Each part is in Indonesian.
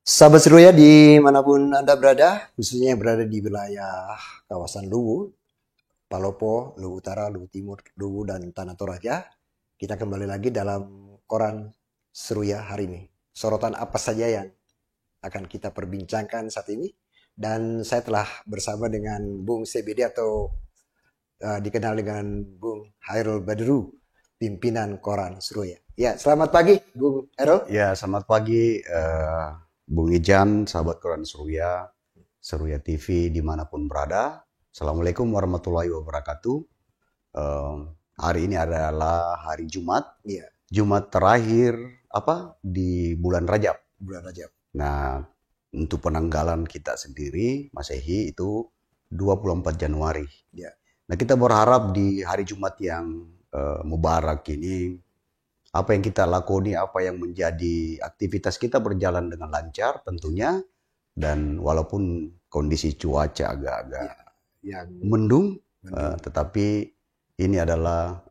Sahabat Seruya dimanapun Anda berada, khususnya yang berada di wilayah kawasan Luwu, Palopo, Luwu Utara, Luwu Timur, Luwu, dan Tanah Toraja, kita kembali lagi dalam koran Seruya hari ini. Sorotan apa saja yang akan kita perbincangkan saat ini? Dan saya telah bersama dengan Bung CBD atau dikenal dengan Bung Hairul Badru, pimpinan koran Seruya. Ya, selamat pagi Bung Hairul. Ya, selamat pagi Bung Ijan, sahabat koran Seruya, Seruya TV dimanapun berada. Assalamualaikum warahmatullahi wabarakatuh. Hari ini adalah hari Jumat, Iya, Jumat terakhir di bulan Rajab. bulan Rajab. Nah, untuk penanggalan kita sendiri, Masehi itu 24 Januari. Ya. Nah, kita berharap di hari Jumat yang mubarak ini, apa yang kita lakoni, apa yang menjadi aktivitas kita berjalan dengan lancar tentunya. Dan walaupun kondisi cuaca agak-agak Yang mendung, mendung. tetapi ini adalah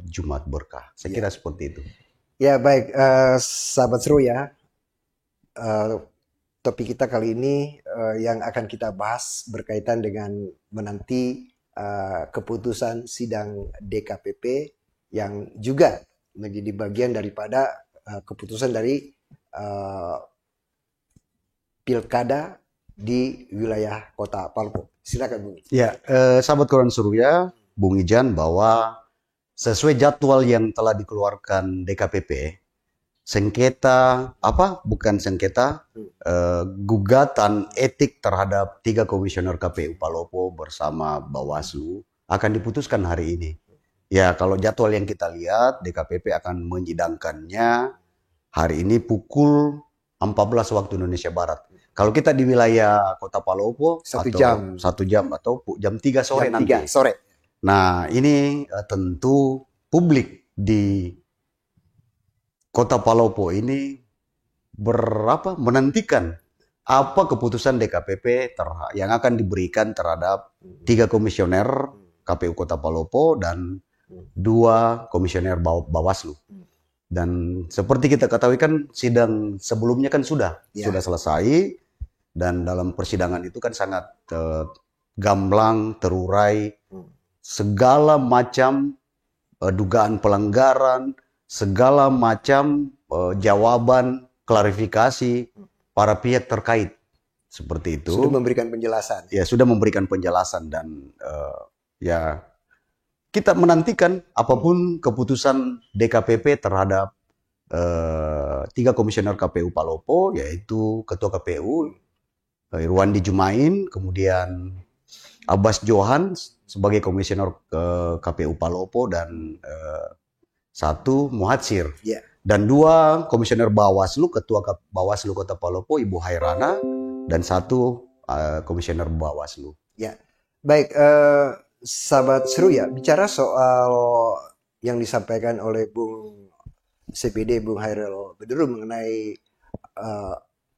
Jumat berkah. Saya Ya. kira seperti itu. Ya baik, sahabat seru ya. Topik kita kali ini yang akan kita bahas berkaitan dengan menanti keputusan sidang DKPP yang juga menjadi bagian daripada keputusan dari pilkada di wilayah kota Palopo. Silakan Bung. Ya, sahabat koran Seruya, Bung Ijan, bahwa sesuai jadwal yang telah dikeluarkan DKPP, gugatan etik terhadap 3 komisioner KPU Palopo bersama Bawaslu akan diputuskan hari ini. Ya, kalau jadwal yang kita lihat, DKPP akan menyidangkannya hari ini pukul 14 waktu Indonesia Barat. Kalau kita di wilayah kota Palopo, Satu jam atau jam 3 sore jam nanti. 3 sore. Nah, ini tentu publik di kota Palopo ini menantikan apa keputusan DKPP yang akan diberikan terhadap 3 komisioner KPU Kota Palopo dan 2 komisioner Bawaslu. Dan seperti kita ketahui kan sidang sebelumnya kan sudah selesai, dan dalam persidangan itu kan sangat gamblang, terurai segala macam dugaan pelanggaran, segala macam jawaban, klarifikasi para pihak terkait. Seperti itu. Sudah memberikan penjelasan. Ya, sudah memberikan penjelasan dan ya kita menantikan apapun keputusan DKPP terhadap 3 komisioner KPU Palopo, yaitu Ketua KPU Irwandi Jumain, kemudian Abbas Johan sebagai komisioner KPU Palopo, dan 1 Muhatsir. Ya. Dan 2 komisioner Bawaslu, Ketua Bawaslu Kota Palopo Ibu Hairana, dan 1 komisioner Bawaslu. Ya, baik, sahabat seru ya, bicara soal yang disampaikan oleh Bung CPD, Bung Hairul Badru mengenai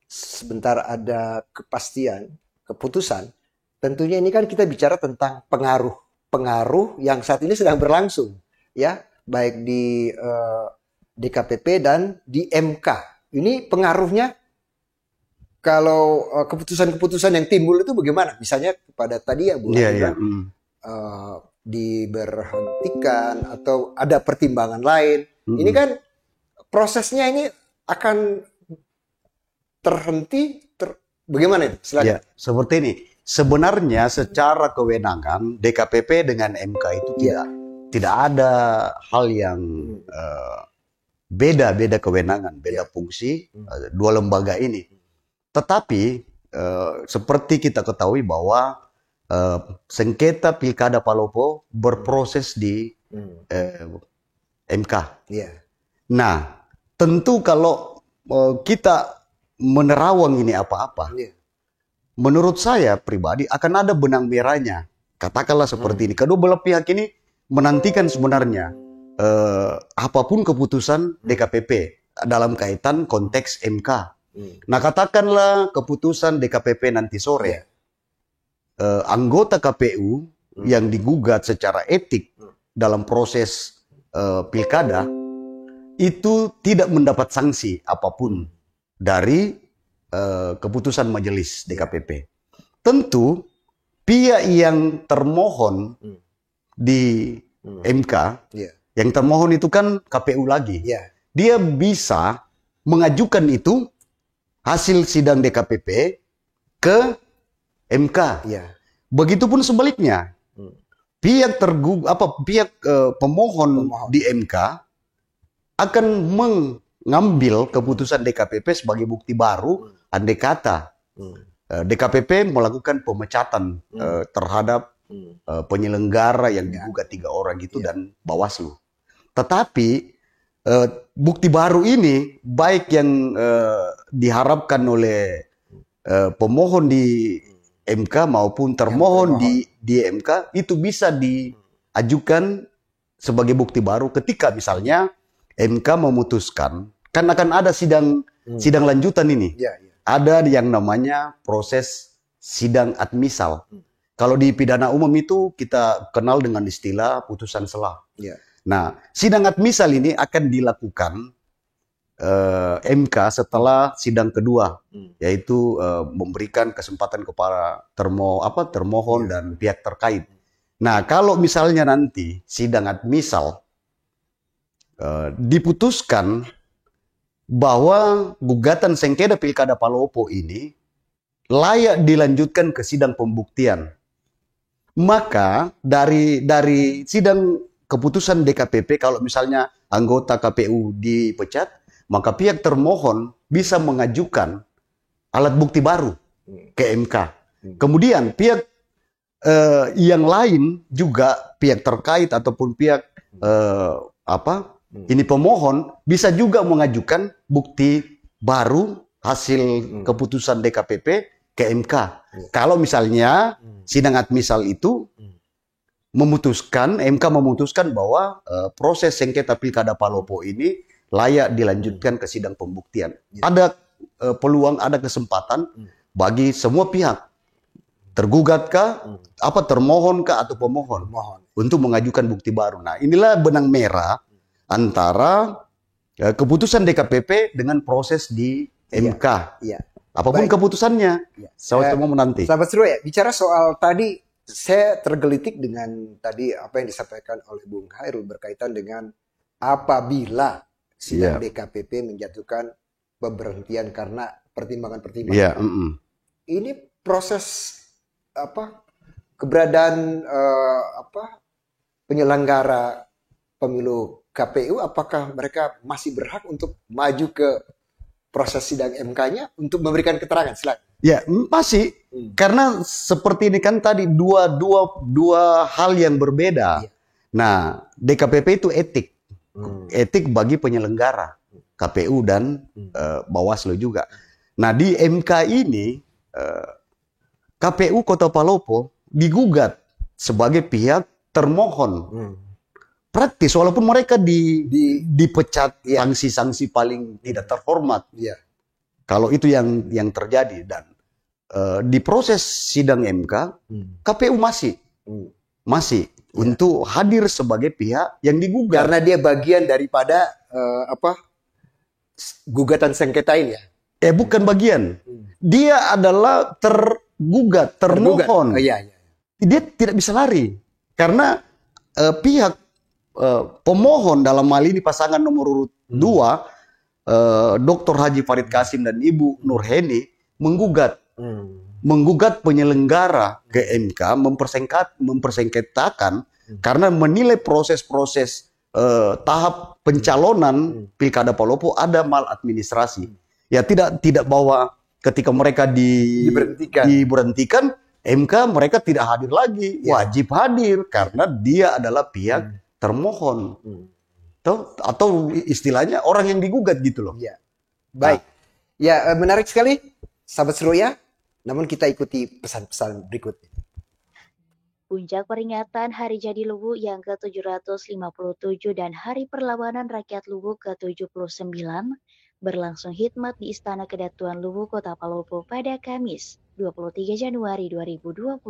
sebentar ada kepastian keputusan. Tentunya ini kan kita bicara tentang pengaruh yang saat ini sedang berlangsung, ya, baik di DKPP dan di MK. Ini pengaruhnya kalau keputusan-keputusan yang timbul itu bagaimana? Misalnya kepada tadi ya Bu, diberhentikan atau ada pertimbangan lain. Ini kan prosesnya ini akan terhenti. Bagaimana itu? Silakan. Ya, seperti ini. Sebenarnya secara kewenangan DKPP dengan MK itu tidak ada hal yang beda kewenangan, beda fungsi 2 lembaga ini. Tetapi seperti kita ketahui bahwa sengketa Pilkada Palopo berproses di MK. Nah, tentu kalau kita menerawang ini apa-apa, menurut saya pribadi akan ada benang merahnya. Katakanlah seperti ini. Kedua belah pihak ini menantikan sebenarnya apapun keputusan DKPP dalam kaitan konteks MK. Nah, katakanlah keputusan DKPP nanti sore, anggota KPU yang digugat secara etik dalam proses pilkada itu tidak mendapat sanksi apapun dari keputusan majelis DKPP. Tentu pihak yang termohon di MK, yang termohon itu kan KPU lagi. Dia bisa mengajukan itu hasil sidang DKPP ke MK. Begitupun sebaliknya. Pihak pemohon di MK akan mengambil keputusan DKPP sebagai bukti baru andai kata DKPP melakukan pemecatan terhadap penyelenggara yang digugat 3 orang itu dan Bawaslu. Tetapi bukti baru ini baik yang diharapkan oleh pemohon di MK maupun termohon di MK itu bisa diajukan sebagai bukti baru ketika misalnya MK memutuskan, kan akan ada sidang lanjutan ini. Ada yang namanya proses sidang admisal. Kalau di pidana umum itu kita kenal dengan istilah putusan sela. Nah, sidang admisal ini akan dilakukan MK setelah sidang kedua, yaitu memberikan kesempatan kepada termohon dan pihak terkait. Nah, kalau misalnya nanti sidang admisal diputuskan bahwa gugatan sengketa Pilkada Palopo ini layak dilanjutkan ke sidang pembuktian, maka dari sidang keputusan DKPP kalau misalnya anggota KPU dipecat, maka pihak termohon bisa mengajukan alat bukti baru ke MK. Kemudian pihak yang lain juga pihak terkait ataupun pihak ini pemohon bisa juga mengajukan bukti baru hasil keputusan DKPP ke MK. Kalau misalnya sidang admisal itu MK memutuskan bahwa proses sengketa Pilkada Palopo ini layak dilanjutkan ke sidang pembuktian. Ada peluang, ada kesempatan bagi semua pihak, tergugat kah, termohon kah atau pemohon, untuk mengajukan bukti baru. Nah, inilah benang merah antara keputusan DKPP dengan proses di MK. Apapun keputusannya, saya mau menanti. Sahabat seru ya, bicara soal tadi, saya tergelitik dengan tadi apa yang disampaikan oleh Bung Khairul berkaitan dengan apabila sidang DKPP menjatuhkan pemberhentian karena pertimbangan-pertimbangan. Ini proses keberadaan penyelenggara pemilu KPU, apakah mereka masih berhak untuk maju ke proses sidang MK-nya untuk memberikan keterangan? Silakan. Ya, masih. Karena seperti ini kan tadi dua hal yang berbeda. Nah, DKPP itu etik. Etik bagi penyelenggara KPU dan Bawaslu juga. Nah, di MK ini KPU Kota Palopo digugat sebagai pihak termohon. Praktis, walaupun mereka dipecat sanksi-sanksi paling tidak terhormat. Kalau itu yang terjadi. Dan di proses sidang MK, KPU masih untuk hadir sebagai pihak yang digugat. Karena dia bagian daripada gugatan sengketa ini ya? Bukan bagian. Dia adalah tergugat, termohon. Dia tidak bisa lari. Karena pihak pemohon dalam hal ini pasangan nomor urut 2, Dr. Haji Farid Qasim dan Ibu Nurheni menggugat penyelenggara ke MK, mempersengketakan karena menilai proses-proses tahap pencalonan Pilkada Palopo ada maladministrasi. Ya tidak bahwa ketika mereka diberhentikan MK mereka tidak hadir lagi, wajib hadir karena dia adalah pihak termohon. Atau istilahnya orang yang digugat gitu loh. Baik. Menarik sekali sahabat seru ya. Namun kita ikuti pesan-pesan berikut. Puncak peringatan Hari Jadi Luwu yang ke-757 dan Hari Perlawanan Rakyat Luwu ke-79 berlangsung hikmat di Istana Kedatuan Luwu Kota Palopo pada Kamis 23 Januari 2025.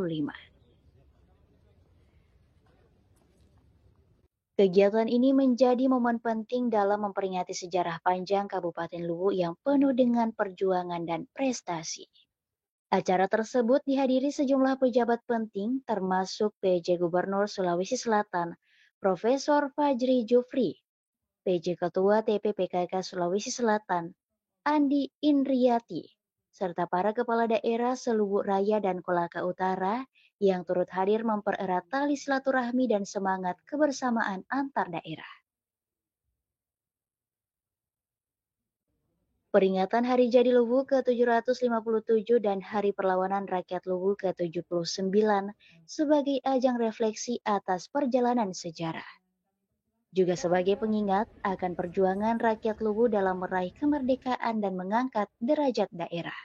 Kegiatan ini menjadi momen penting dalam memperingati sejarah panjang Kabupaten Luwu yang penuh dengan perjuangan dan prestasi. Acara tersebut dihadiri sejumlah pejabat penting termasuk PJ Gubernur Sulawesi Selatan, Profesor Fajri Jufri, PJ Ketua TPPKK Sulawesi Selatan, Andi Indriati, serta para kepala daerah seluruh Raya dan Kolaka Utara yang turut hadir mempererat tali silaturahmi dan semangat kebersamaan antar daerah. Peringatan Hari Jadi Luwu ke-757 dan Hari Perlawanan Rakyat Luwu ke-79 sebagai ajang refleksi atas perjalanan sejarah. Juga sebagai pengingat akan perjuangan rakyat Luwu dalam meraih kemerdekaan dan mengangkat derajat daerah.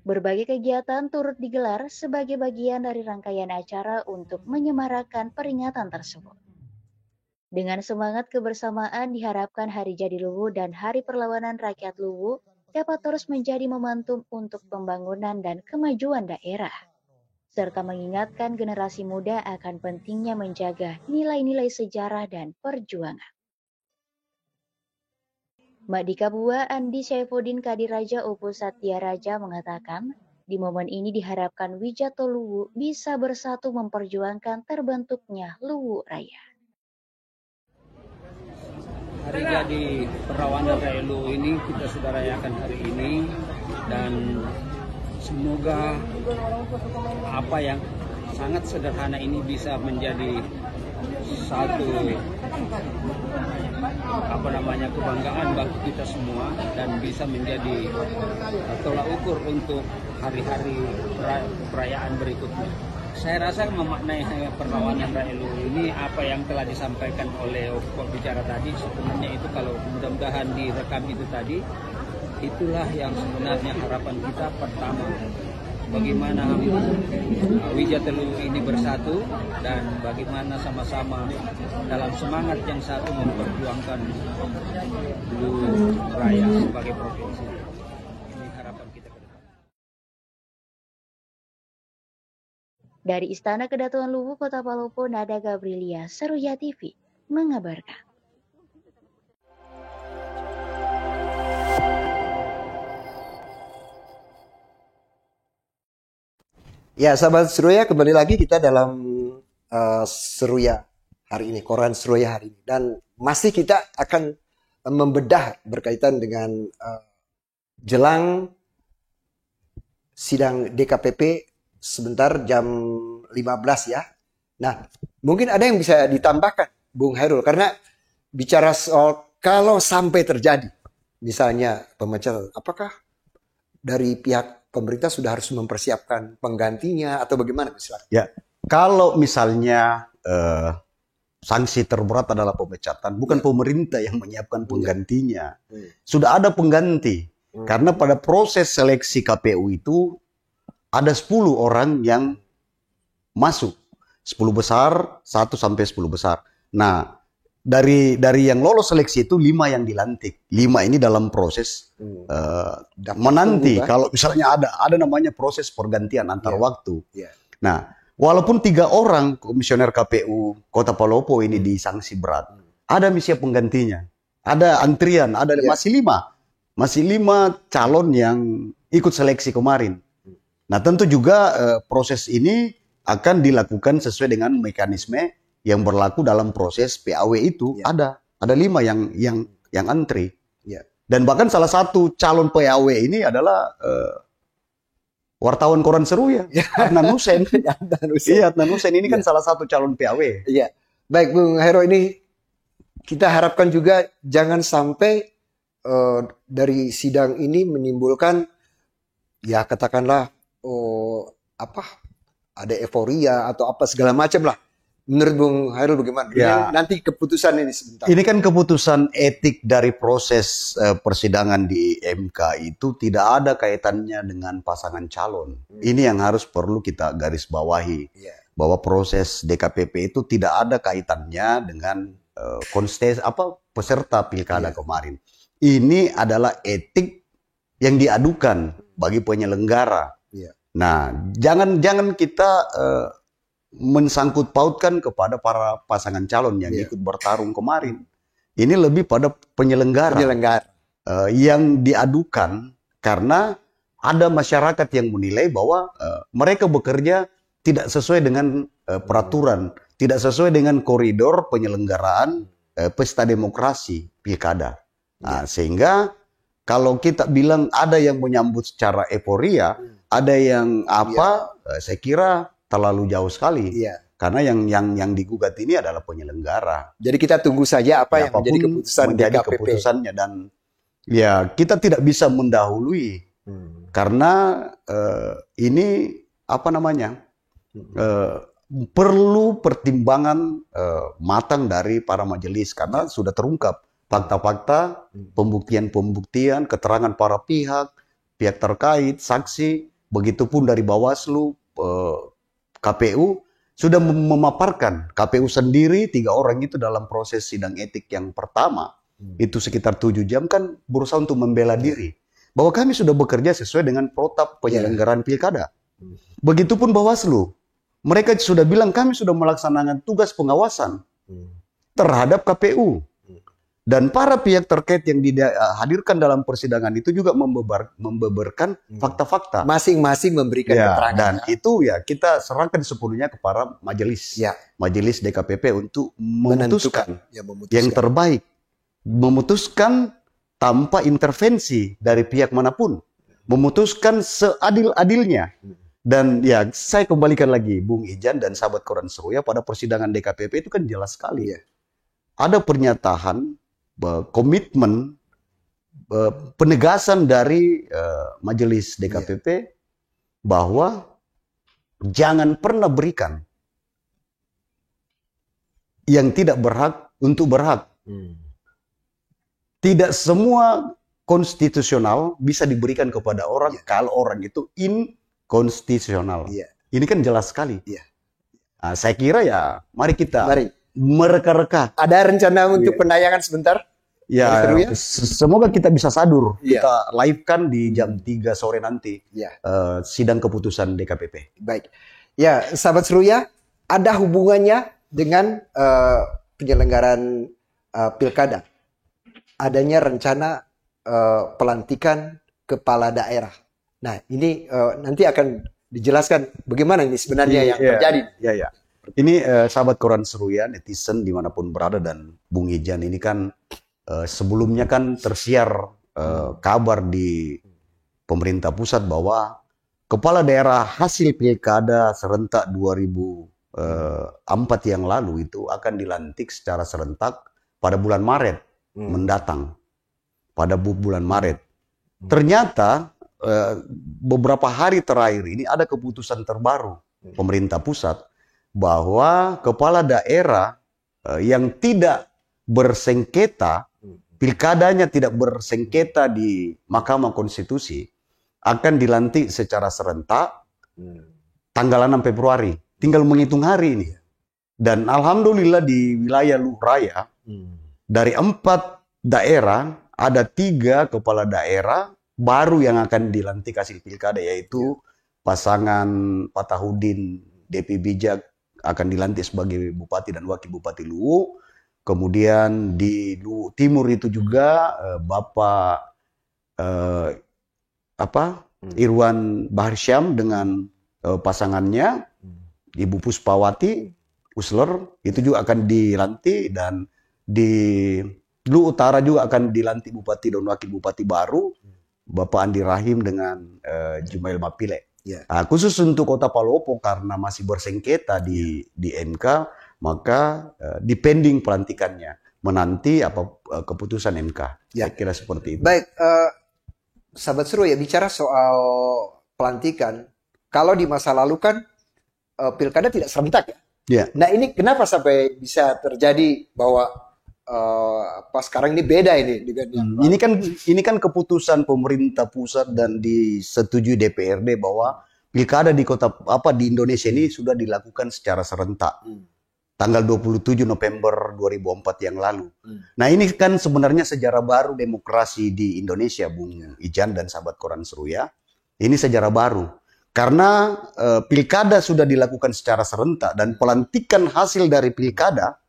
Berbagai kegiatan turut digelar sebagai bagian dari rangkaian acara untuk menyemarakan peringatan tersebut. Dengan semangat kebersamaan diharapkan Hari Jadi Luwu dan Hari Perlawanan Rakyat Luwu dapat terus menjadi momentum untuk pembangunan dan kemajuan daerah, serta mengingatkan generasi muda akan pentingnya menjaga nilai-nilai sejarah dan perjuangan. Madika Bua Andi Syaifuddin Kadiraja Upu Satya Raja mengatakan, di momen ini diharapkan Wijato Luwu bisa bersatu memperjuangkan terbentuknya Luwu Raya. Hari Jadi Perlawanan Rakyat Luwu ini kita sudah rayakan hari ini, dan semoga apa yang sangat sederhana ini bisa menjadi satu kebanggaan bagi kita semua dan bisa menjadi tolak ukur untuk hari-hari perayaan berikutnya. Saya rasa memaknai perlawanan rakyat Luwu ini apa yang telah disampaikan oleh pembicara tadi, sebenarnya itu kalau mudah-mudahan direkam itu tadi, itulah yang sebenarnya harapan kita. Pertama, bagaimana Wijato Luwu ini bersatu dan bagaimana sama-sama dalam semangat yang satu memperjuangkan Luwu Raya sebagai provinsi. Ini harapan kita ke depan. Dari Istana Kedatuan Luwu Kota Palopo, Nada Gabrilia, Seruya TV mengabarkan. Ya, sahabat Seruya, kembali lagi kita dalam Seruya hari ini, koran Seruya hari ini. Dan masih kita akan membedah berkaitan dengan jelang sidang DKPP sebentar jam 15 ya. Nah, mungkin ada yang bisa ditambahkan, Bung Hairul, karena bicara soal kalau sampai terjadi, misalnya pemecatan, apakah dari pihak pemerintah sudah harus mempersiapkan penggantinya atau bagaimana misalnya? Ya, kalau misalnya sanksi terberat adalah pemecatan, bukan pemerintah yang menyiapkan penggantinya. Sudah ada pengganti. Karena pada proses seleksi KPU itu ada 10 orang yang masuk. 10 besar, 1 sampai 10 besar. Nah, dari yang lolos seleksi itu 5 yang dilantik. 5 ini dalam proses menanti. Kalau misalnya ada namanya proses pergantian antar waktu. Nah, walaupun 3 orang komisioner KPU Kota Palopo ini disanksi berat, ada misi penggantinya. Ada antrian, masih 5. Masih 5 calon yang ikut seleksi kemarin. Nah, tentu juga proses ini akan dilakukan sesuai dengan mekanisme yang berlaku dalam proses PAW itu. Ada 5 yang antri. Dan bahkan salah satu calon PAW ini adalah wartawan koran Seruya, Adnan Hussein. Adnan Hussein ini kan salah satu calon PAW. Iya. Baik, Bung Hero, ini kita harapkan juga jangan sampai dari sidang ini menimbulkan, ya katakanlah, ada euforia atau apa segala macam lah. Menurut Bung Hairul bagaimana? Ya. Nanti keputusan ini sebentar. Ini kan keputusan etik dari proses persidangan di MK itu tidak ada kaitannya dengan pasangan calon. Ini yang harus perlu kita garis bawahi. Bahwa proses DKPP itu tidak ada kaitannya dengan peserta pilkada kemarin. Ini adalah etik yang diadukan bagi penyelenggara. Nah, jangan kita mensangkut pautkan kepada para pasangan calon yang ikut bertarung kemarin. Ini lebih pada penyelenggara. Yang diadukan karena ada masyarakat yang menilai bahwa mereka bekerja tidak sesuai dengan peraturan, tidak sesuai dengan koridor penyelenggaraan pesta demokrasi pilkada. Nah, sehingga kalau kita bilang ada yang menyambut secara euforia, ada yang saya kira terlalu jauh sekali. Karena yang digugat ini adalah penyelenggara. Jadi kita tunggu saja apa yang menjadi keputusan DKPP. Keputusannya, dan ya kita tidak bisa mendahului karena ini perlu pertimbangan matang dari para majelis karena sudah terungkap fakta-fakta, pembuktian-pembuktian, keterangan para pihak terkait, saksi, begitupun dari Bawaslu, KPU sudah memaparkan. KPU sendiri 3 orang itu dalam proses sidang etik yang pertama itu sekitar 7 jam kan berusaha untuk membela diri bahwa kami sudah bekerja sesuai dengan protap penyelenggaraan pilkada. Begitupun Bawaslu, mereka sudah bilang kami sudah melaksanakan tugas pengawasan terhadap KPU. Dan para pihak terkait yang dihadirkan dalam persidangan itu juga membeberkan fakta-fakta. Masing-masing memberikan keterangan. Dan itu ya kita serahkan sepenuhnya kepada majelis. Majelis DKPP untuk memutuskan yang terbaik. Memutuskan tanpa intervensi dari pihak manapun. Memutuskan seadil-adilnya. Dan ya saya kembalikan lagi Bung Ijan dan sahabat Koran Seruya pada persidangan DKPP itu kan jelas sekali. Ada pernyataan komitmen penegasan dari majelis DKPP bahwa jangan pernah berikan yang tidak berhak untuk berhak. Tidak semua konstitusional bisa diberikan kepada orang kalau orang itu inkonstitusional. Ini kan jelas sekali. Nah, saya kira ya mari kita mereka-reka. Ada rencana untuk penayangan sebentar? Ya, semoga kita bisa sadur. Kita live-kan di jam 3 sore nanti. Sidang keputusan DKPP. Baik. Ya, sahabat Seruya, ada hubungannya dengan penyelenggaraan pilkada. Adanya rencana pelantikan kepala daerah. Nah, ini nanti akan dijelaskan bagaimana ini sebenarnya yang terjadi. Ini sahabat Koran Seruya, netizen dimanapun berada, dan Bung Ijan ini kan sebelumnya kan tersiar kabar di pemerintah pusat bahwa kepala daerah hasil pilkada serentak 2004 yang lalu itu akan dilantik secara serentak pada bulan Maret mendatang. Pada bulan Maret. Ternyata beberapa hari terakhir ini ada keputusan terbaru pemerintah pusat bahwa kepala daerah yang tidak bersengketa, pilkadanya tidak bersengketa di Mahkamah Konstitusi, akan dilantik secara serentak tanggal 6 Februari. Tinggal menghitung hari ini. Dan alhamdulillah di wilayah Luwu Raya, dari 4 daerah, ada 3 kepala daerah baru yang akan dilantik hasil pilkada, yaitu pasangan Fatahudin Depi Bijak akan dilantik sebagai Bupati dan Wakil Bupati Luwu. Kemudian di Luwu Timur itu juga Bapak Irwan Baharsyam dengan pasangannya Ibu Puspawati Usler itu juga akan dilantik, dan di Luwu Utara juga akan dilantik Bupati dan Wakil Bupati baru Bapak Andi Rahim dengan Jumail Mapile. Nah, khusus untuk Kota Palopo karena masih bersengketa di MK, maka dipending pelantikannya, menanti keputusan MK. Saya kira seperti itu. Baik, sahabat Seruya, bicara soal pelantikan, kalau di masa lalu kan pilkada tidak serentak ya. Nah, ini kenapa sampai bisa terjadi bahwa sekarang ini beda ini dengan ini kan keputusan pemerintah pusat dan disetujui DPRD bahwa pilkada di di Indonesia ini sudah dilakukan secara serentak. Tanggal 27 November 2004 yang lalu. Nah, ini kan sebenarnya sejarah baru demokrasi di Indonesia, Bung Ijan dan sahabat Koran Seruya. Ini sejarah baru. Karena pilkada sudah dilakukan secara serentak dan pelantikan hasil dari pilkada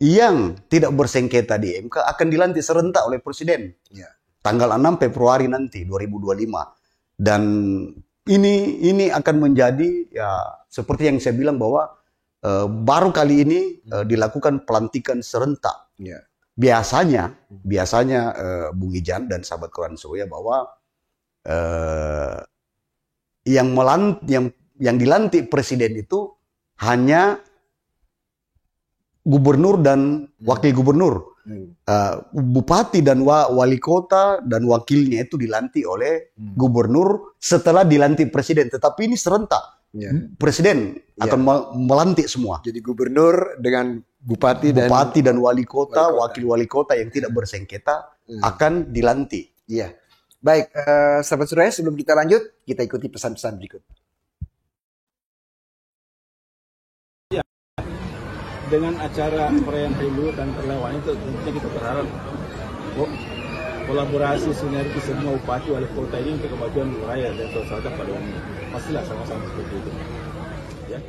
yang tidak bersengketa di MK akan dilantik serentak oleh Presiden. Ya. Tanggal 6 Februari nanti 2025. Dan ini akan menjadi ya seperti yang saya bilang bahwa baru kali ini dilakukan pelantikan serentak. Ya. Biasanya Bung Ijan dan sahabat Koran Surya bahwa yang dilantik presiden itu hanya gubernur dan wakil gubernur. Bupati dan wali kota dan wakilnya itu dilantik oleh gubernur setelah dilantik presiden. Tetapi ini serentak. Ya. Presiden akan melantik semua. Jadi gubernur dengan bupati dan wali kota, wakil wali kota yang tidak bersengketa akan dilantik. Iya. Baik, sahabat Surya, sebelum kita lanjut, kita ikuti pesan-pesan berikut. Dengan acara perayaan Hari Luhur dan perlawanan itu tentunya kita berharap kolaborasi sinergi semua bupati wali kota ini untuk kemajuan rakyat dan masyarakat pada umumnya. Pastilah sama-sama seperti itu. Ya.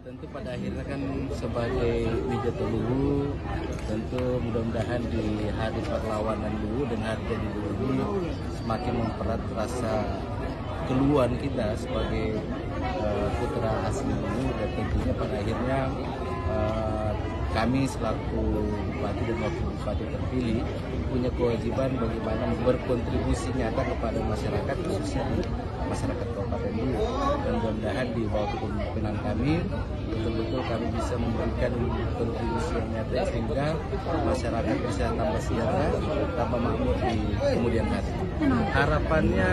Tentu pada akhirnya kan sebagai Wijato Luwu, tentu mudah-mudahan di hari perlawanan Luwu dan hari jadi Luwu ini semakin mempererat rasa keluhan kita sebagai putra asli Luwu, dan tentunya pada akhirnya kami selaku bupati dan wakil bupati terpilih punya kewajiban bagaimana berkontribusi nyata kepada masyarakat, khususnya di masyarakat Kabupaten Luwu. Dan mudah-mudahan di bawah kepemimpinan kami betul-betul kami bisa memberikan kontribusi yang nyata sehingga masyarakat bisa tambah sejahtera, tambah makmur di kemudian hari. Harapannya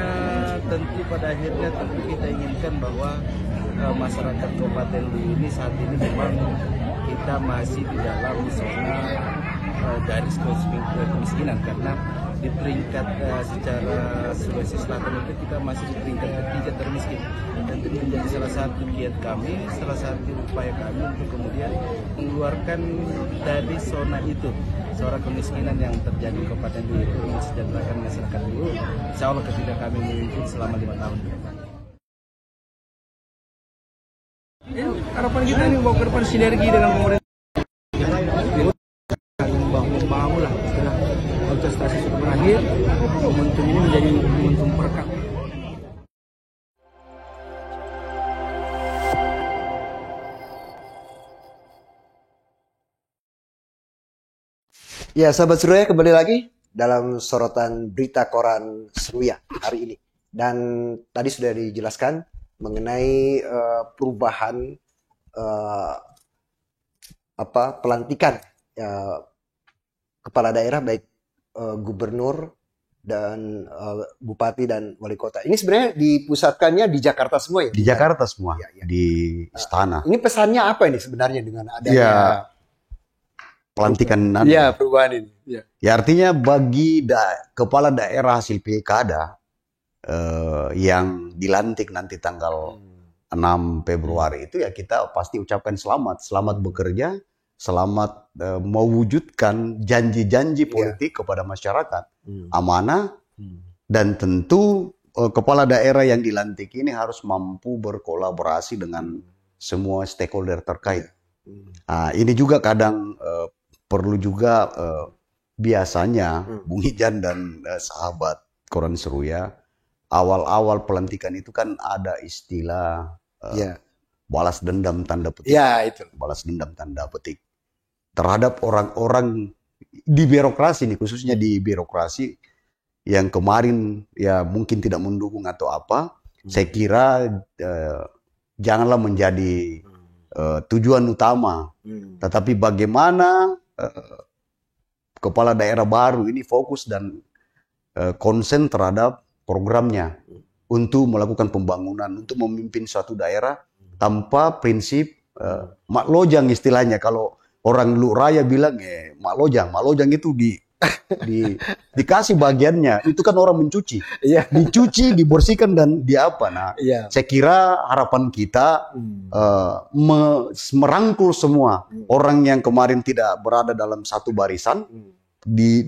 tentu pada akhirnya tentu kita inginkan bahwa masyarakat Kabupaten Luwu ini saat ini memang kita masih di dalam zona garis kemiskinan, karena di peringkat secara Sulawesi Selatan itu kita masih di peringkat ketiga termiskin, dan itu menjadi salah satu kiat kami, salah satu upaya kami untuk kemudian mengeluarkan dari zona itu, zona kemiskinan yang terjadi di Kabupaten Luwu itu, mensejahterakan masyarakat Luwu. Insya Allah ketika kami memimpin selama 5 tahun ke depan. Harapan kita ini bawa ke depan sinergi dengan pemerintah. Bahu lah setelah kontestasi sudah berakhir, momentum ini menjadi momentum perekat. Ya, sahabat Surya, kembali lagi dalam sorotan berita Koran Surya hari ini. Dan tadi sudah dijelaskan mengenai perubahan pelantikan kepala daerah, baik gubernur dan bupati dan wali kota. Ini sebenarnya dipusatkannya di Jakarta semua ya? Di Jakarta semua, ya. Di istana. Ini pesannya apa ini sebenarnya dengan adanya pelantikan perubahan ini? Ya artinya bagi kepala daerah hasil pilkada yang dilantik nanti tanggal 6 Februari itu, ya kita pasti ucapkan selamat bekerja, selamat mewujudkan janji-janji politik kepada masyarakat, amanah, dan tentu kepala daerah yang dilantik ini harus mampu berkolaborasi dengan semua stakeholder terkait. Ini juga kadang perlu juga biasanya Bung Ijan dan sahabat Koran Surya, awal-awal pelantikan itu kan ada istilah balas dendam tanda petik. Ya, itu. Balas dendam tanda petik terhadap orang-orang di birokrasi nih, khususnya di birokrasi yang kemarin ya mungkin tidak mendukung atau apa. Saya kira janganlah menjadi tujuan utama, tetapi bagaimana kepala daerah baru ini fokus dan konsen terhadap programnya untuk melakukan pembangunan, untuk memimpin suatu daerah tanpa prinsip maklojang istilahnya. Kalau orang Luraya bilang maklojang itu dikasih bagiannya, itu kan orang mencuci, dicuci, dibersihkan dan saya kira harapan kita merangkul semua orang yang kemarin tidak berada dalam satu barisan,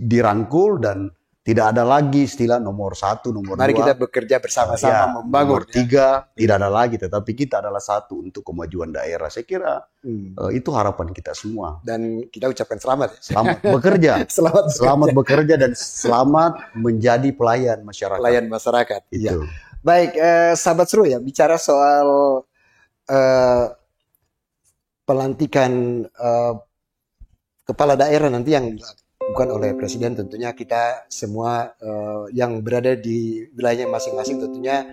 dirangkul dan Tidak ada lagi istilah nomor 1, nomor 2. Mari kita bekerja bersama-sama membangun. Nomor 3 tidak ada lagi, tetapi kita adalah satu untuk kemajuan daerah. Saya kira itu harapan kita semua. Dan kita ucapkan selamat. Selamat bekerja. Selamat bekerja dan selamat menjadi pelayan masyarakat. Pelayan masyarakat. Itu. Ya. Baik, sahabat seru ya, bicara soal pelantikan kepala daerah nanti yang bukan oleh presiden, tentunya kita semua yang berada di wilayahnya masing-masing tentunya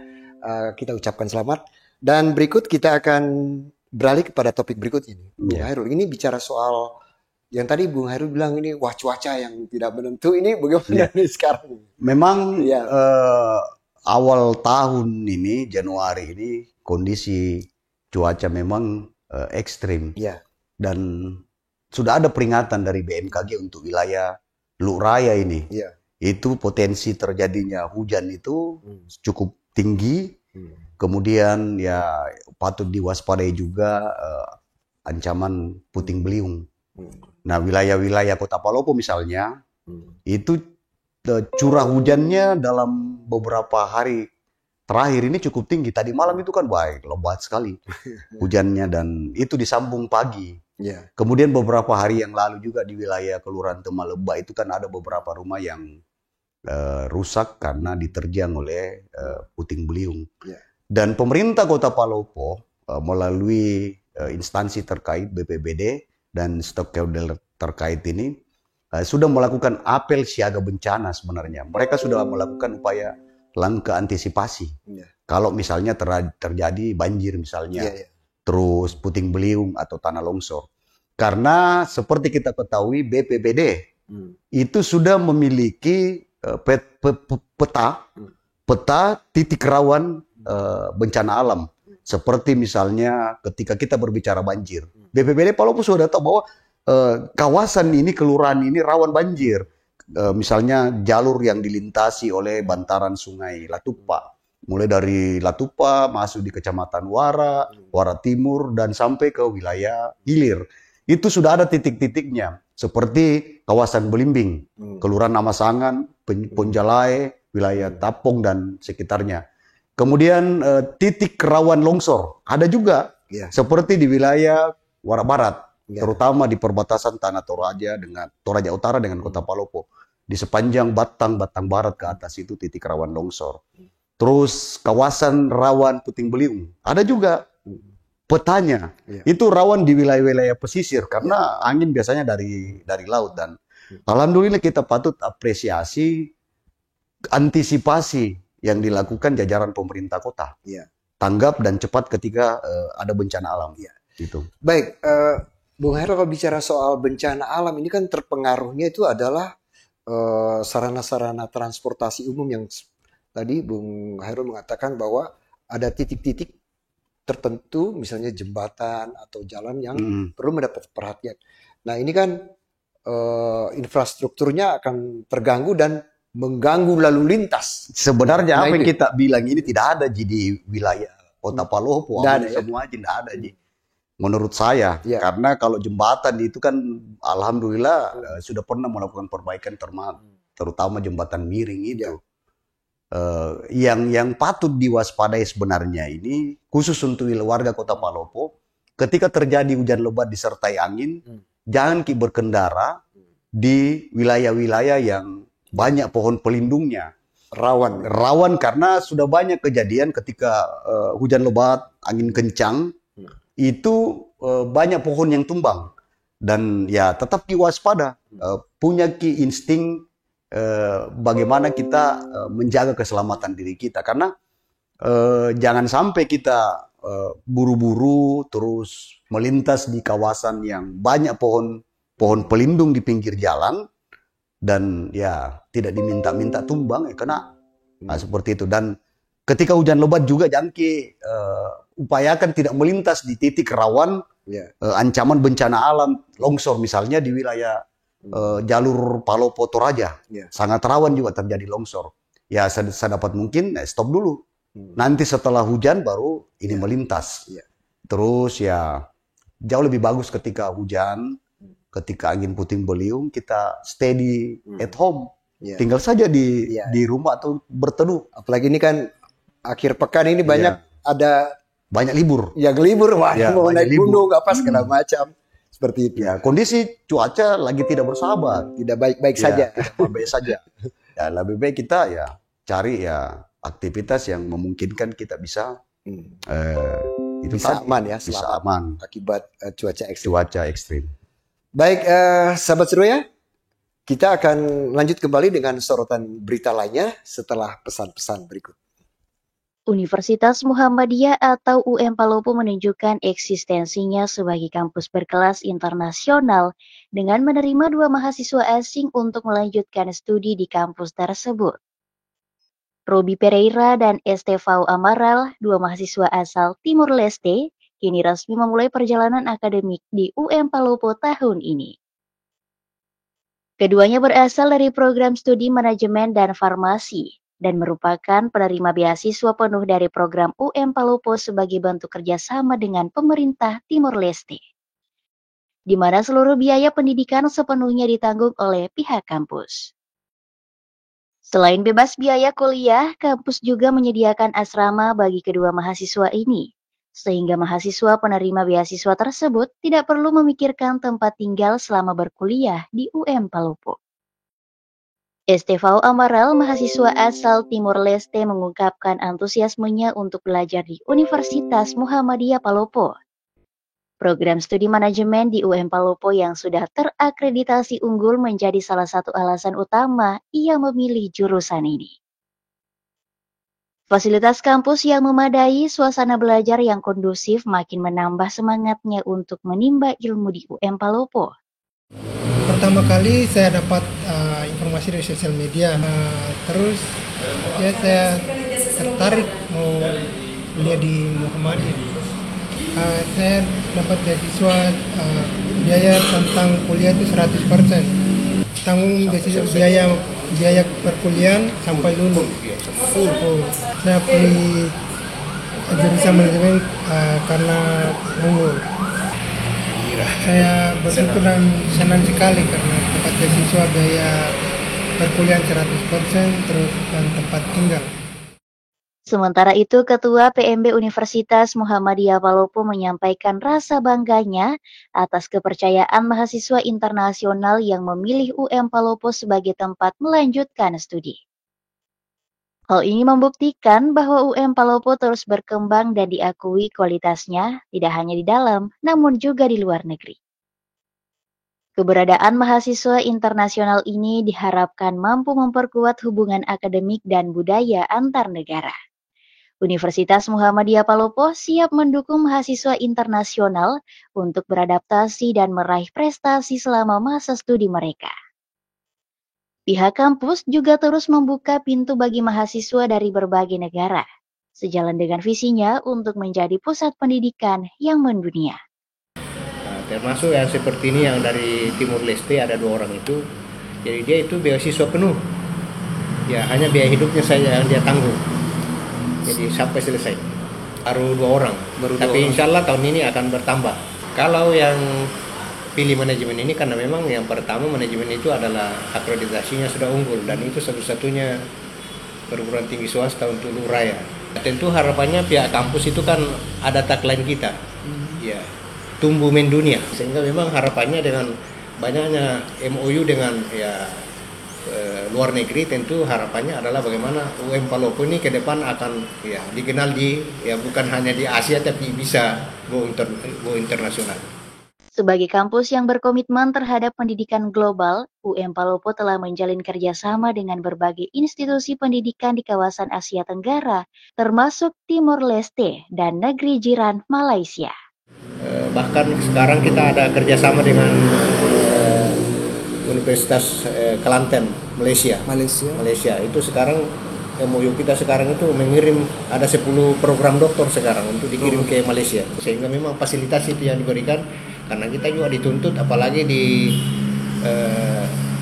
kita ucapkan selamat. Dan berikut kita akan beralih kepada topik berikut ini. Bung Hairul, ini bicara soal yang tadi Bung Hairul bilang ini wah cuaca yang tidak menentu, ini bagaimana nih sekarang? Memang awal tahun ini, Januari ini, kondisi cuaca memang ekstrim. Dan sudah ada peringatan dari BMKG untuk wilayah Teluk Raya ini. Itu potensi terjadinya hujan itu cukup tinggi. Kemudian ya patut diwaspadai juga ancaman puting beliung. Nah, wilayah-wilayah Kota Palopo misalnya, itu curah hujannya dalam beberapa hari terakhir ini cukup tinggi. Tadi malam itu kan baik, lebat sekali hujannya, dan itu disambung pagi. Kemudian beberapa hari yang lalu juga di wilayah Kelurahan Temaleba itu kan ada beberapa rumah yang rusak karena diterjang oleh puting beliung. Dan pemerintah Kota Palopo melalui instansi terkait BPBD dan stakeholder terkait ini sudah melakukan apel siaga bencana sebenarnya. Mereka sudah melakukan upaya langkah antisipasi. Kalau misalnya terjadi banjir misalnya. Terus puting beliung atau tanah longsor. Karena seperti kita ketahui BPBD itu sudah memiliki peta titik rawan bencana alam. Seperti misalnya ketika kita berbicara banjir. BPBD Palopo sudah tahu bahwa kawasan ini, kelurahan ini rawan banjir. Misalnya jalur yang dilintasi oleh bantaran sungai Latupa. Mulai dari Latupa masuk di Kecamatan Wara, Wara Timur, dan sampai ke wilayah Hilir. Itu sudah ada titik-titiknya. Seperti kawasan Belimbing, Kelurahan Namasangan, Ponjalae, wilayah Tapong, dan sekitarnya. Kemudian titik rawan longsor ada juga. Seperti di wilayah Wara Barat. Terutama di perbatasan Tanah Toraja Utara dengan Kota Palopo. Di sepanjang Batang Barat ke atas itu titik rawan longsor. Terus kawasan rawan puting beliung ada juga petanya. Itu rawan di wilayah-wilayah pesisir karena angin biasanya dari laut, dan alhamdulillah kita patut apresiasi antisipasi yang dilakukan jajaran pemerintah kota. Tanggap dan cepat ketika ada bencana alam. Gitu. Baik, Bung Hairul, kalau bicara soal bencana alam ini kan terpengaruhnya itu adalah sarana-sarana transportasi umum yang tadi Bung Hairul mengatakan bahwa ada titik-titik tertentu, misalnya jembatan atau jalan yang perlu mendapat perhatian. Nah, ini kan infrastrukturnya akan terganggu dan mengganggu lalu lintas. Sebenarnya apa yang kita bilang ini tidak ada di wilayah Kota Palopo, semua tidak ada menurut saya. Karena kalau jembatan itu kan alhamdulillah sudah pernah melakukan perbaikan, terutama jembatan miring itu. Yang patut diwaspadai sebenarnya ini khusus untuk warga Kota Palopo, ketika terjadi hujan lebat disertai angin, jangan berkendara di wilayah-wilayah yang banyak pohon pelindungnya. Rawan karena sudah banyak kejadian ketika hujan lebat, angin kencang, itu banyak pohon yang tumbang. Dan ya tetap waspada, punya insting bagaimana kita menjaga keselamatan diri kita, karena jangan sampai kita buru-buru terus melintas di kawasan yang banyak pohon pelindung di pinggir jalan dan ya tidak diminta-minta tumbang karena seperti itu. Dan ketika hujan lebat juga jangan upayakan tidak melintas di titik rawan ancaman bencana alam, longsor misalnya di wilayah jalur Palopo Toraja, sangat rawan juga terjadi longsor. Ya sedapat mungkin stop dulu. Nanti setelah hujan baru ini melintas. Terus ya jauh lebih bagus ketika hujan, ketika angin puting beliung kita stay at home. Ya. tinggal saja Iya. di rumah atau berteduh. Apalagi ini kan akhir pekan ini banyak ada Banyak libur. yang libur, wah, Ya, mau banyak naik libur. gunung apa segala macam seperti itu. Ya, kondisi cuaca lagi tidak bersahabat. Tidak baik-baik Ya, saja. tidak baik saja. Ya, lebih baik kita ya cari ya aktivitas yang memungkinkan kita bisa Hmm. itu Bisa tadi, aman ya, bisa selamat aman akibat cuaca ekstrim. cuaca ekstrim. Baik, sahabat Seruya, kita akan lanjut kembali dengan sorotan berita lainnya setelah pesan-pesan berikut. Universitas Muhammadiyah atau UM Palopo menunjukkan eksistensinya sebagai kampus berkelas internasional dengan menerima 2 mahasiswa asing untuk melanjutkan studi di kampus tersebut. Robi Pereira dan Estevao Amaral, 2 mahasiswa asal Timur Leste, kini resmi memulai perjalanan akademik di UM Palopo tahun ini. Keduanya berasal dari program studi manajemen dan farmasi dan merupakan penerima beasiswa penuh dari program UM Palopo sebagai bentuk kerjasama dengan pemerintah Timur Leste, di mana seluruh biaya pendidikan sepenuhnya ditanggung oleh pihak kampus. Selain bebas biaya kuliah, kampus juga menyediakan asrama bagi kedua mahasiswa ini, sehingga mahasiswa penerima beasiswa tersebut tidak perlu memikirkan tempat tinggal selama berkuliah di UM Palopo. Estevao Amaral, mahasiswa asal Timur Leste, mengungkapkan antusiasmenya untuk belajar di Universitas Muhammadiyah Palopo. Program studi manajemen di UM Palopo yang sudah terakreditasi unggul menjadi salah satu alasan utama ia memilih jurusan ini. Fasilitas kampus yang memadai, suasana belajar yang kondusif makin menambah semangatnya untuk menimba ilmu di UM Palopo. Pertama kali saya dapat informasi dari sosial media, terus ya saya tertarik mau kuliah di Muhammadiyah. Saya dapat beasiswa, biaya tentang kuliah itu 100%, tanggung biaya perkuliahan sampai lulus full. Saya pilih jurusan manajemen karena unggul. Saya bersyukur dan senang sekali karena dapat beasiswa, biaya perkuliahan 100%, terus dan tempat tinggal. Sementara itu, Ketua PMB Universitas Muhammadiyah Palopo menyampaikan rasa bangganya atas kepercayaan mahasiswa internasional yang memilih UM Palopo sebagai tempat melanjutkan studi. Hal ini membuktikan bahwa UM Palopo terus berkembang dan diakui kualitasnya tidak hanya di dalam, namun juga di luar negeri. Keberadaan mahasiswa internasional ini diharapkan mampu memperkuat hubungan akademik dan budaya antar negara. Universitas Muhammadiyah Palopo siap mendukung mahasiswa internasional untuk beradaptasi dan meraih prestasi selama masa studi mereka. Pihak kampus juga terus membuka pintu bagi mahasiswa dari berbagai negara, sejalan dengan visinya untuk menjadi pusat pendidikan yang mendunia. Termasuk yang seperti ini yang dari Timur Leste, ada 2 orang itu, jadi dia itu beasiswa penuh. Ya hanya biaya hidupnya saja yang dia tanggung. Jadi sampai selesai. Baru 2 orang. Tapi insya Allah tahun ini akan bertambah. Kalau yang pilih manajemen ini karena memang yang pertama manajemen itu adalah akreditasinya sudah unggul dan itu satu-satunya perguruan tinggi swasta untuk seluruh raya. Tentu harapannya pihak kampus itu kan ada tagline kita, ya tumbuh mendunia. Sehingga memang harapannya dengan banyaknya MOU dengan luar negeri, tentu harapannya adalah bagaimana UM Palopo ini ke depan akan dikenal bukan hanya di Asia tapi bisa go internasional. Sebagai kampus yang berkomitmen terhadap pendidikan global, UM Palopo telah menjalin kerjasama dengan berbagai institusi pendidikan di kawasan Asia Tenggara, termasuk Timor Leste dan negeri jiran Malaysia. Bahkan sekarang kita ada kerjasama dengan Universitas Kelantan, Malaysia. Itu sekarang MOU kita sekarang itu mengirim ada 10 program doktor sekarang untuk dikirim ke Malaysia. Sehingga memang fasilitas itu yang diberikan karena kita juga dituntut, apalagi di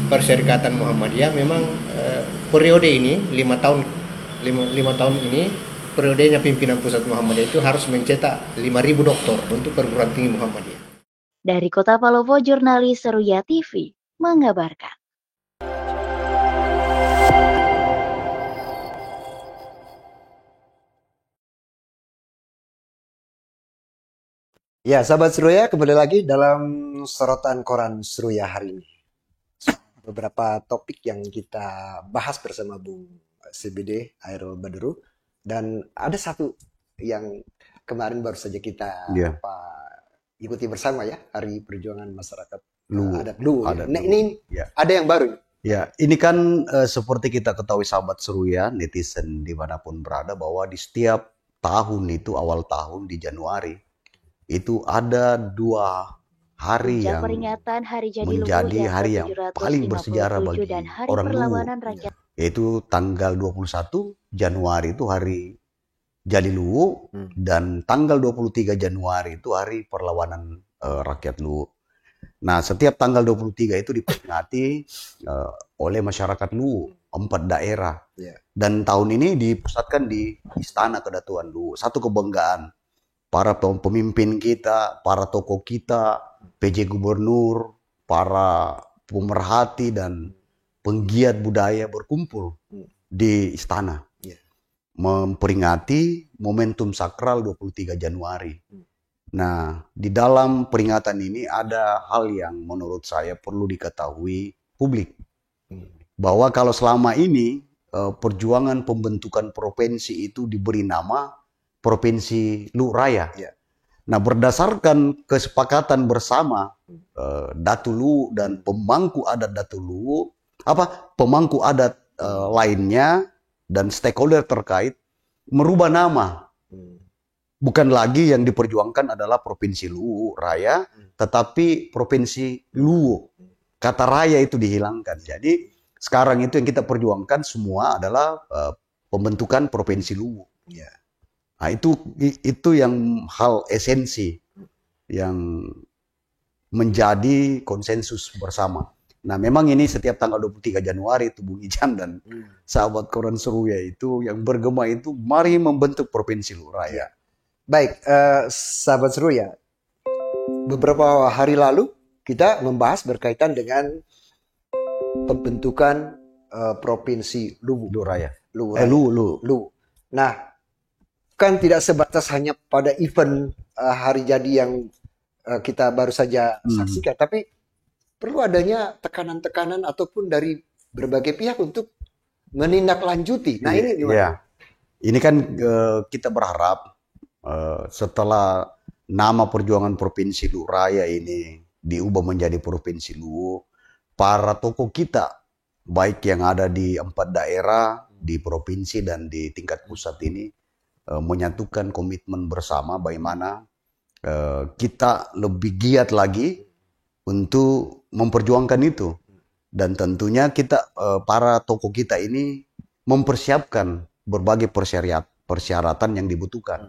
Perserikatan Muhammadiyah memang periode ini 5 tahun ini periodenya pimpinan pusat Muhammadiyah itu harus mencetak 5.000 doktor untuk perguruan tinggi Muhammadiyah. Dari Kota Palopo, jurnalis Seruya TV mengabarkan. Ya, sahabat Seruya, kembali lagi dalam sorotan koran Seruya hari ini. Beberapa topik yang kita bahas bersama Bung CBD Hairul Badudu, dan ada satu yang kemarin baru saja kita Ya, ikuti bersama ya, Hari Perjuangan Masyarakat Luwu. Adat Luwu. Adat Nah, Luwu. ini Ya. ada yang baru. Ya, ini kan seperti kita ketahui sahabat Seruya, netizen dimanapun berada, bahwa di setiap tahun itu, awal tahun di Januari, itu ada 2 hari Puncak yang peringatan Hari Jadi Luwu menjadi yang hari yang paling bersejarah ke-757 bagi dan Hari orang Luwu, Perlawanan Rakyat yaitu tanggal 21 Januari itu Hari Jadi Luwu, dan tanggal 23 Januari itu Hari Perlawanan Rakyat Luwu. Nah, setiap tanggal 23 itu diperingati oleh masyarakat Luwu, 4 daerah. Ya. Dan tahun ini dipusatkan di Istana Kedatuan Luwu. Satu kebanggaan. Para pemimpin kita, para tokoh kita, PJ Gubernur, para pemerhati dan penggiat budaya berkumpul di istana. Ya. Memperingati momentum sakral 23 Januari. Nah, di dalam peringatan ini ada hal yang menurut saya perlu diketahui publik. Bahwa kalau selama ini perjuangan pembentukan provinsi itu diberi nama Provinsi Luwu Raya. Ya. Nah, berdasarkan kesepakatan bersama Datu Luwu dan pemangku adat Datu Luwu, pemangku adat lainnya dan stakeholder terkait merubah nama. Bukan lagi yang diperjuangkan adalah Provinsi Luwu Raya, tetapi Provinsi Luwu. Kata raya itu dihilangkan. Jadi sekarang itu yang kita perjuangkan semua adalah pembentukan Provinsi Luwu. Ya. Nah, itu yang hal esensi yang menjadi konsensus bersama. Nah, memang ini setiap tanggal 23 Januari itu Bung Ijan dan sahabat koran Seruya itu yang bergema itu mari membentuk Provinsi Luwu Raya. Baik, sahabat Seruya, beberapa hari lalu kita membahas berkaitan dengan pembentukan Provinsi Luwu. Luwu Raya. Luwu Raya. Luwu. Luwu. Nah, kan tidak sebatas hanya pada event hari jadi yang kita baru saja saksikan, tapi perlu adanya tekanan-tekanan ataupun dari berbagai pihak untuk menindaklanjuti. Nah, ini gimana? Ya. Ini kan kita berharap setelah nama perjuangan Provinsi Luwu Raya ini diubah menjadi Provinsi Luwu, para tokoh kita baik yang ada di 4 daerah, di provinsi dan di tingkat pusat ini menyatukan komitmen bersama bagaimana kita lebih giat lagi untuk memperjuangkan itu. Dan tentunya kita, para tokoh kita ini mempersiapkan berbagai persyaratan yang dibutuhkan.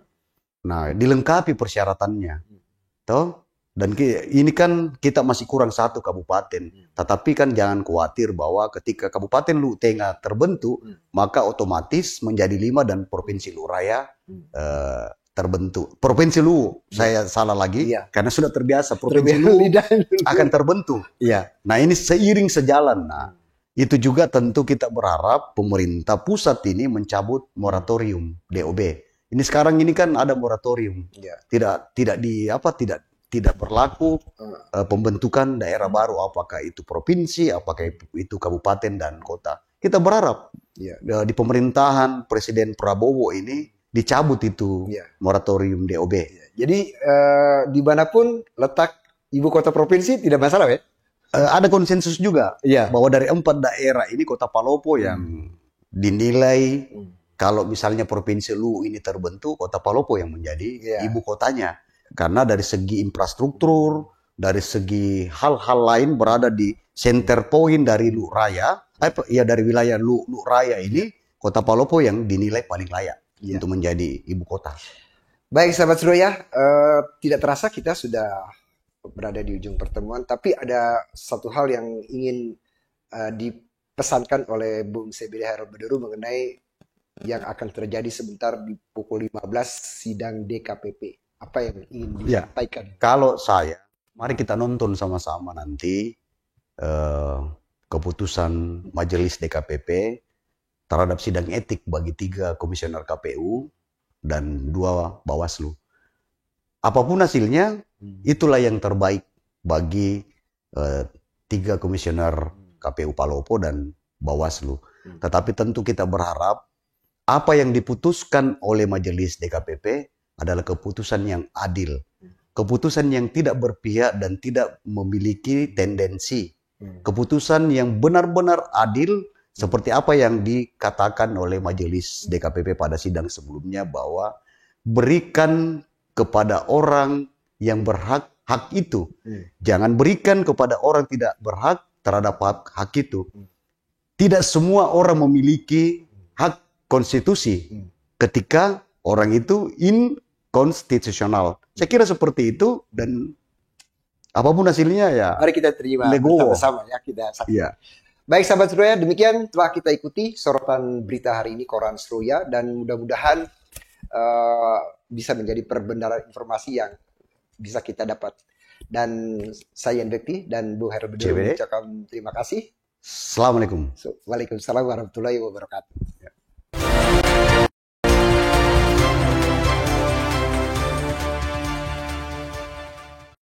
Nah, dilengkapi persyaratannya. Toh? Dan ini kan kita masih kurang 1 kabupaten. Tetapi kan jangan khawatir bahwa ketika Kabupaten Luwu Tengah terbentuk, maka otomatis menjadi 5 dan Provinsi Luwu Raya terbentuk. Provinsi Luwu, saya salah lagi, karena sudah terbiasa Provinsi Luwu akan terbentuk. Iya. Nah, ini seiring sejalan. Nah, itu juga tentu kita berharap pemerintah pusat ini mencabut moratorium DOB. Ini sekarang ini kan ada moratorium. Tidak berlaku pembentukan daerah baru, apakah itu provinsi, apakah itu kabupaten dan kota. Kita berharap di pemerintahan Presiden Prabowo ini dicabut itu moratorium DOB. Jadi dimanapun letak ibu kota provinsi tidak masalah ya? Ada konsensus juga bahwa dari 4 daerah ini Kota Palopo yang dinilai kalau misalnya Provinsi Luwu ini terbentuk, Kota Palopo yang menjadi ibu kotanya. Karena dari segi infrastruktur, dari segi hal-hal lain berada di center point dari Luwu Raya, dari wilayah Luwu Raya ini, Kota Palopo yang dinilai paling layak untuk menjadi ibu kota. Baik sahabat Seruya, tidak terasa kita sudah berada di ujung pertemuan, tapi ada satu hal yang ingin dipesankan oleh Bung CBD Hairul Badudu mengenai yang akan terjadi sebentar di pukul 15 sidang DKPP. Apa yang ingin disampaikan? Kalau saya, mari kita nonton sama-sama nanti keputusan Majelis DKPP terhadap sidang etik bagi 3 komisioner KPU dan 2 Bawaslu. apapun hasilnya, itulah yang terbaik bagi 3 komisioner KPU Palopo dan Bawaslu. Tetapi tentu kita berharap apa yang diputuskan oleh Majelis DKPP adalah keputusan yang adil. Keputusan yang tidak berpihak dan tidak memiliki tendensi. Keputusan yang benar-benar adil seperti apa yang dikatakan oleh Majelis DKPP pada sidang sebelumnya, bahwa berikan kepada orang yang berhak hak itu. Jangan berikan kepada orang tidak berhak terhadap hak itu. Tidak semua orang memiliki hak konstitusi ketika orang itu inkonstitusional. Saya kira seperti itu, dan apapun hasilnya ya Mari kita terima legowo. bersama ya, kita saksikan. Iya. Baik sahabat Seruya, demikian telah kita ikuti sorotan berita hari ini Koran Seruya, dan mudah-mudahan bisa menjadi perbenaran informasi yang bisa kita dapat. Dan saya Bekti dan Bu Heru CBD. mengucapkan terima kasih. Assalamualaikum. Waalaikumsalam warahmatullahi wabarakatuh.